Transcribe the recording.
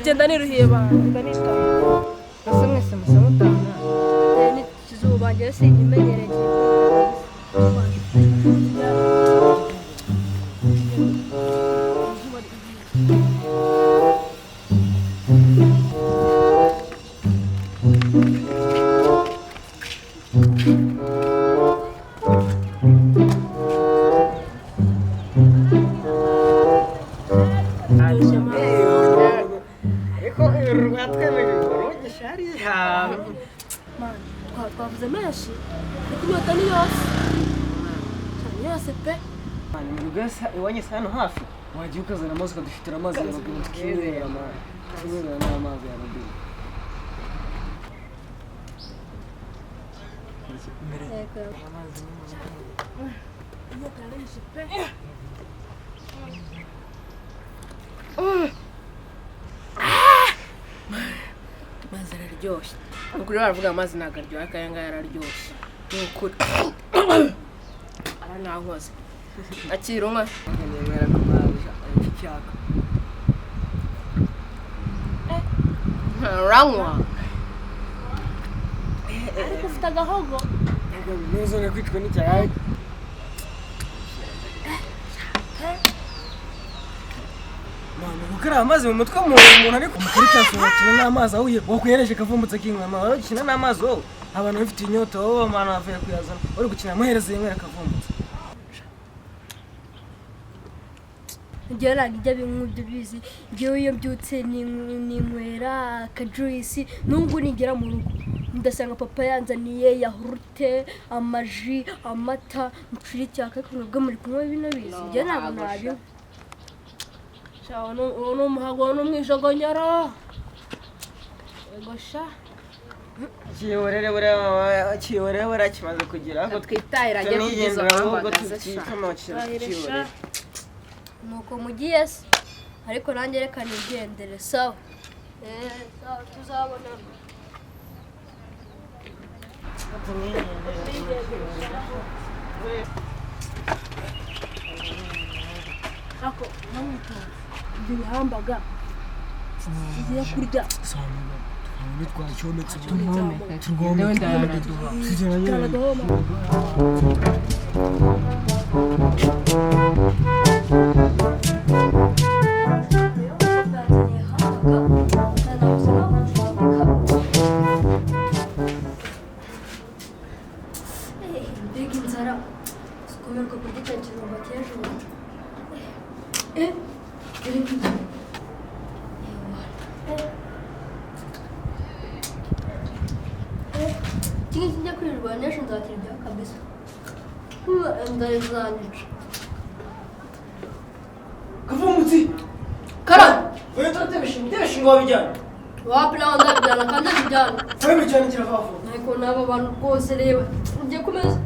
Ngenda niruheba nganita nasomwe semusamo tanga ni kizuba ngiye sinyimenyereye twavuze menshi ariko inyota ni yose cyane yose pe ni rugasa iwanye hano hafi wagiye ukazana amazi ukadufitira amazi ya robine tukinywera n'amazi ya robine inyota yarayishe pe amazi araryoshye ukuri baravuga amazi ntabwo aryoha akayanga yararyoshye ni ukuri aranankoze akira unywa nkenera kumaza icyaka uranywa ariko ufite agahogo neza uri kwicwa n'icyayi mwana gukara amazi mu mutwe umuntu ariko mukarita sohokina n'amazi aho wakwiyereje kavumbutse kinywa mama gukina n'amazi wowe abantu bafite inyota wowe mwana avuye kuyazana uri gukina muhereze yinywera kavumbutse njyewe ntabwo ijya binkubyo bizi njyewe iyo mbyutse ninywera akajuisi n'ubwo nigera mu rugo ndasanga papa yanzaniye yahurute amaji amata ncuri icyaka ariko mwebwe muri kunywa bino bizi njyewe ntabwo nabinywa uwo ni umuhago n'umwijogonyoro egosha kiyorere kimaze kugira ngo twitahira ajya kugeza aho nuko mugiye se ariko nanjye reka nigendere sawa sawa tuzabona ako namuto bihambaga igiye kurya twacometse mbega inzara zikomerwa kurya cya kirungo cy'ejo Tinha que ter cuidado, né? Não dá tempo de cabeça. Andar anos. Kavumbutse Caralho! oya turatebeshe ngo wabijyana Wapi nawe ndabijyana kandi abijyana. wabijyana kiravaho Ariko n'aba bantu rwose reba ugiye kumeza